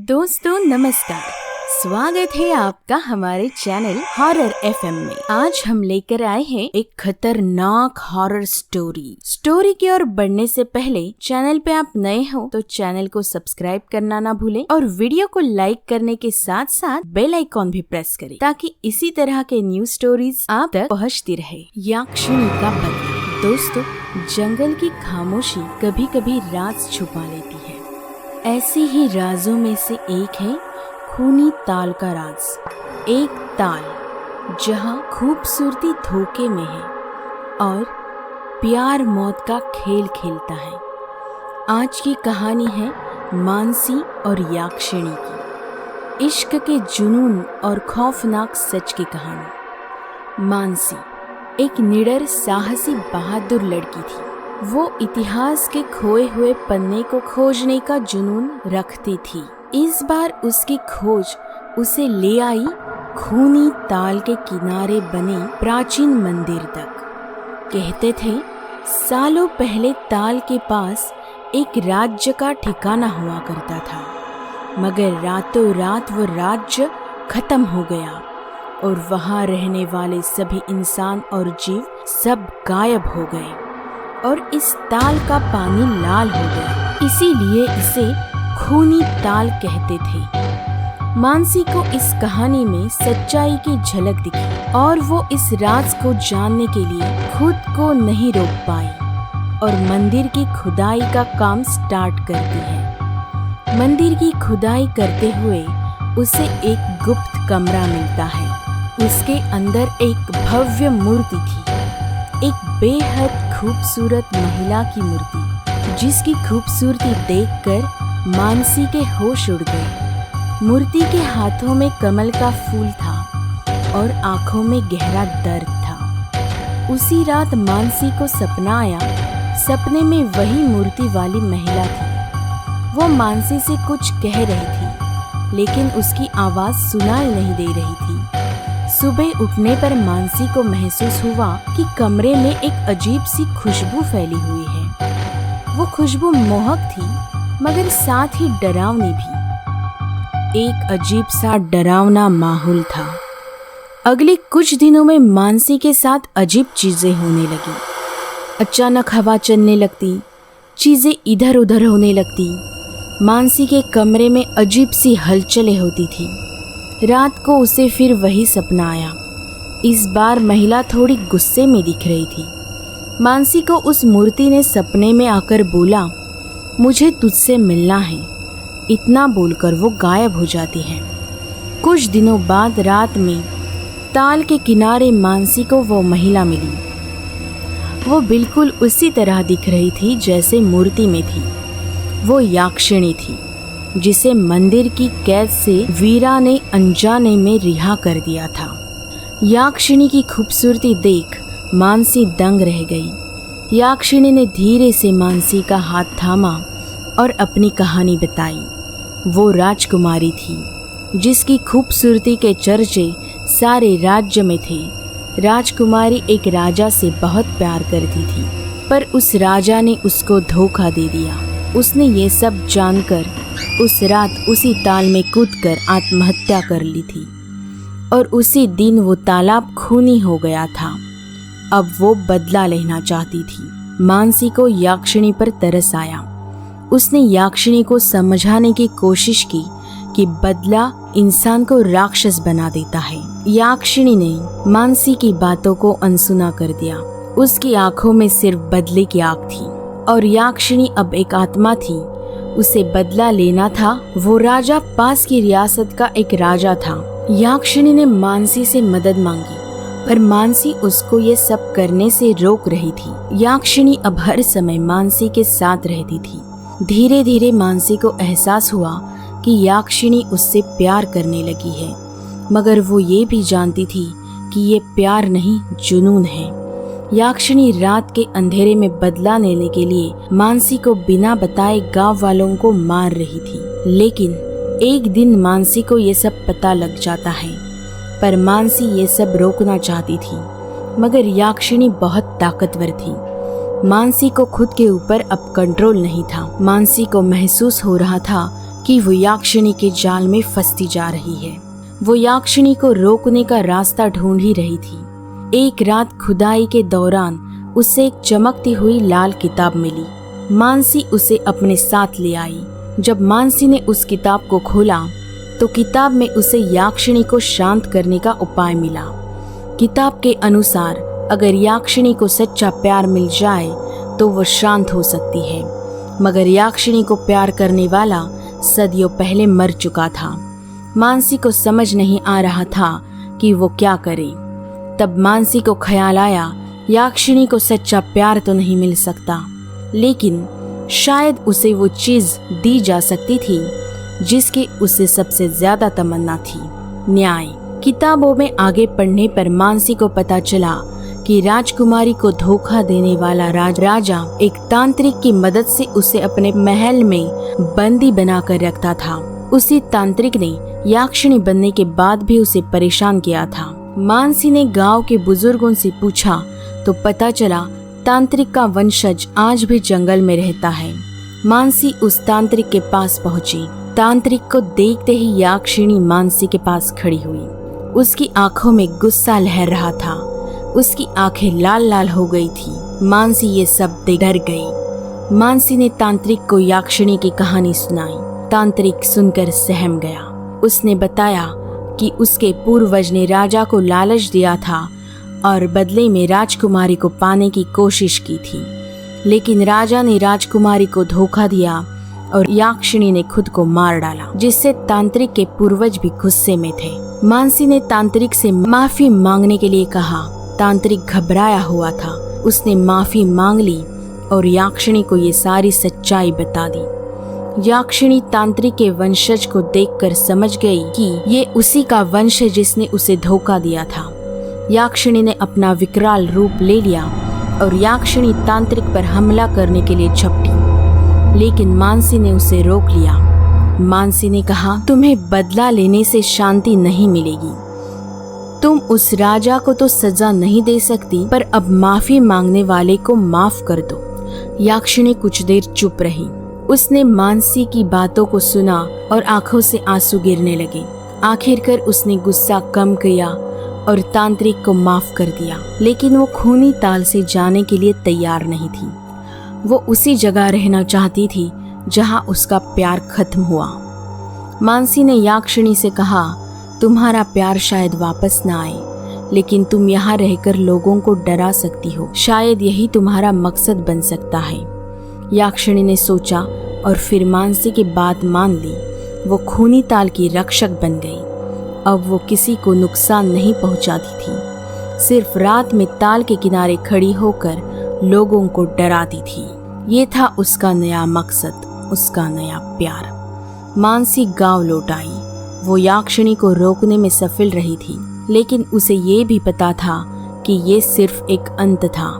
दोस्तों नमस्कार, स्वागत है आपका हमारे चैनल हॉरर एफएम में। आज हम लेकर आए हैं एक खतरनाक हॉरर स्टोरी की ओर बढ़ने से पहले चैनल पे आप नए हो तो चैनल को सब्सक्राइब करना ना भूलें और वीडियो को लाइक करने के साथ साथ बेल आइकॉन भी प्रेस करें ताकि इसी तरह के न्यू स्टोरीज आप तक पहुंचती रहे। याक्षिणी का बदला। दोस्तों, जंगल की खामोशी कभी कभी राज छुपा लेती है। ऐसी ही राजों में से एक है खूनी ताल का राज। एक ताल जहां खूबसूरती धोखे में है और प्यार मौत का खेल खेलता है। आज की कहानी है मानसी और याक्षिणी की, इश्क के जुनून और खौफनाक सच की कहानी। मानसी एक निडर साहसी बहादुर लड़की थी। वो इतिहास के खोए हुए पन्ने को खोजने का जुनून रखती थी। इस बार उसकी खोज उसे ले आई खूनी ताल के किनारे बने प्राचीन मंदिर तक। कहते थे सालों पहले ताल के पास एक राज्य का ठिकाना हुआ करता था, मगर रातों रात वो राज्य खत्म हो गया और वहाँ रहने वाले सभी इंसान और जीव सब गायब हो गए और इस ताल का पानी लाल हो गया। इसीलिए इसे खूनी ताल कहते थे। मानसी को इस कहानी में सच्चाई की झलक दिखी और वो इस राज को जानने के लिए खुद को नहीं रोक पाई और मंदिर की खुदाई का काम स्टार्ट करती है। मंदिर की खुदाई करते हुए उसे एक गुप्त कमरा मिलता है। उसके अंदर एक भव्य मूर्ति थी, एक बेहद खूबसूरत महिला की मूर्ति, जिसकी खूबसूरती देखकर मानसी के होश उड़ गए। मूर्ति के हाथों में कमल का फूल था और आंखों में गहरा दर्द था। उसी रात मानसी को सपना आया। सपने में वही मूर्ति वाली महिला थी। वो मानसी से कुछ कह रही थी, लेकिन उसकी आवाज सुनाई नहीं दे रही थी। सुबह उठने पर मानसी को महसूस हुआ कि कमरे में एक अजीब सी खुशबू फैली हुई है। वो खुशबू मोहक थी मगर साथ ही डरावनी भी। एक अजीब सा डरावना माहौल था। अगले कुछ दिनों में मानसी के साथ अजीब चीजें होने लगी। अचानक हवा चलने लगती, चीजें इधर उधर होने लगती। मानसी के कमरे में अजीब सी हलचलें होती थी। रात को उसे फिर वही सपना आया। इस बार महिला थोड़ी गुस्से में दिख रही थी। मानसी को उस मूर्ति ने सपने में आकर बोला, मुझे तुझसे मिलना है। इतना बोलकर वो गायब हो जाती है। कुछ दिनों बाद रात में ताल के किनारे मानसी को वो महिला मिली। वो बिल्कुल उसी तरह दिख रही थी जैसे मूर्ति में थी। वो याक्षिणी थी, जिसे मंदिर की कैद से वीरा ने अनजाने में रिहा कर दिया था। याक्षिणी की खूबसूरती देख मानसी दंग रह गई। याक्षिणी ने धीरे से मानसी का हाथ थामा और अपनी कहानी बताई। वो राजकुमारी थी जिसकी खूबसूरती के चर्चे सारे राज्य में थे। राजकुमारी एक राजा से बहुत प्यार करती थी, पर उस राजा ने उसको धोखा दे दिया। उसने ये सब जानकर उस रात उसी ताल में कूदकर आत्महत्या कर ली थी और उसी दिन वो तालाब खूनी हो गया था। अब वो बदला लेना चाहती थी। मानसी को याक्षिणी पर तरस आया। उसने याक्षिणी को समझाने की कोशिश की कि बदला इंसान को राक्षस बना देता है। याक्षिणी ने मानसी की बातों को अनसुना कर दिया। उसकी आंखों में सिर्फ बदले की आग थी और याक्षिणी अब एक आत्मा थी। उसे बदला लेना था। वो राजा पास की रियासत का एक राजा था। याक्षिणी ने मानसी से मदद मांगी, पर मानसी उसको ये सब करने से रोक रही थी। याक्षिणी अब हर समय मानसी के साथ रहती थी। धीरे धीरे मानसी को एहसास हुआ कि याक्षिणी उससे प्यार करने लगी है, मगर वो ये भी जानती थी कि ये प्यार नहीं, जुनून है। याक्षिणी रात के अंधेरे में बदला लेने के लिए मानसी को बिना बताए गांव वालों को मार रही थी। लेकिन एक दिन मानसी को ये सब पता लग जाता है, पर मानसी ये सब रोकना चाहती थी, मगर याक्षिणी बहुत ताकतवर थी। मानसी को खुद के ऊपर अब कंट्रोल नहीं था। मानसी को महसूस हो रहा था कि वो याक्षिणी के जाल में फंसती जा रही है। वो याक्षिणी को रोकने का रास्ता ढूंढ ही रही थी। एक रात खुदाई के दौरान उसे एक चमकती हुई लाल किताब मिली। मानसी उसे अपने साथ ले आई। जब मानसी ने उस किताब को खोला तो किताब में उसे याक्षिणी को शांत करने का उपाय मिला। किताब के अनुसार अगर याक्षिणी को सच्चा प्यार मिल जाए तो वो शांत हो सकती है, मगर याक्षिणी को प्यार करने वाला सदियों पहले मर चुका था। मानसी को समझ नहीं आ रहा था कि वो क्या करे। तब मानसी को ख्याल आया, याक्षिणी को सच्चा प्यार तो नहीं मिल सकता, लेकिन शायद उसे वो चीज दी जा सकती थी जिसकी उसे सबसे ज्यादा तमन्ना थी, न्याय। किताबों में आगे पढ़ने पर मानसी को पता चला कि राजकुमारी को धोखा देने वाला राजा एक तांत्रिक की मदद से उसे अपने महल में बंदी बनाकर रखता था। उसी तांत्रिक ने याक्षिणी बनने के बाद भी उसे परेशान किया था। मानसी ने गांव के बुजुर्गों से पूछा तो पता चला तांत्रिक का वंशज आज भी जंगल में रहता है। मानसी उस तांत्रिक के पास पहुंची। तांत्रिक को देखते ही याक्षिणी मानसी के पास खड़ी हुई। उसकी आंखों में गुस्सा लहर रहा था। उसकी आंखें लाल लाल हो गई थी। मानसी ये सब देख डर गई। मानसी ने तांत्रिक को याक्षिणी की कहानी सुनाई। तांत्रिक सुनकर सहम गया। उसने बताया कि उसके पूर्वज ने राजा को लालच दिया था और बदले में राजकुमारी को पाने की कोशिश की थी, लेकिन राजा ने राजकुमारी को धोखा दिया और याक्षिणी ने खुद को मार डाला, जिससे तांत्रिक के पूर्वज भी गुस्से में थे। मानसी ने तांत्रिक से माफी मांगने के लिए कहा। तांत्रिक घबराया हुआ था। उसने माफी मांग ली और याक्षिणी को ये सारी सच्चाई बता दी। याक्षिणी तांत्रिक के वंशज को देखकर समझ गई कि ये उसी का वंश है जिसने उसे धोखा दिया था। याक्षिणी ने अपना विकराल रूप ले लिया और याक्षिणी तांत्रिक पर हमला करने के लिए झपटी, लेकिन मानसी ने उसे रोक लिया। मानसी ने कहा, तुम्हें बदला लेने से शांति नहीं मिलेगी। तुम उस राजा को तो सजा नहीं दे सकती, पर अब माफी मांगने वाले को माफ कर दो। याक्षिणी कुछ देर चुप रही। उसने मानसी की बातों को सुना और आंखों से आंसू गिरने लगे। आखिरकार उसने गुस्सा कम किया और तांत्रिक को माफ कर दिया, लेकिन वो खूनी ताल से जाने के लिए तैयार नहीं थी। वो उसी जगह रहना चाहती थी जहां उसका प्यार खत्म हुआ। मानसी ने याक्षिणी से कहा, तुम्हारा प्यार शायद वापस न आए, लेकिन तुम यहाँ रहकर लोगों को डरा सकती हो। शायद यही तुम्हारा मकसद बन सकता है। याक्षिणी ने सोचा और फिर मानसी की बात मान ली। वो खूनी ताल की रक्षक बन गई। अब वो किसी को नुकसान नहीं पहुंचाती थी, सिर्फ रात में ताल के किनारे खड़ी होकर लोगों को डराती थी। ये था उसका नया मकसद, उसका नया प्यार। मानसी गांव लौट आई। वो याक्षिणी को रोकने में सफल रही थी, लेकिन उसे ये भी पता था कि ये सिर्फ एक अंत था,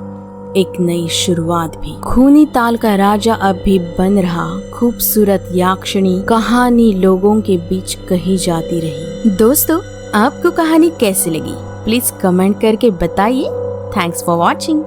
एक नई शुरुआत भी। खूनी ताल का राजा अब भी बन रहा। खूबसूरत याक्षिणी कहानी लोगों के बीच कही जाती रही। दोस्तों, आपको कहानी कैसी लगी? प्लीज कमेंट करके बताइए। Thanks for watching.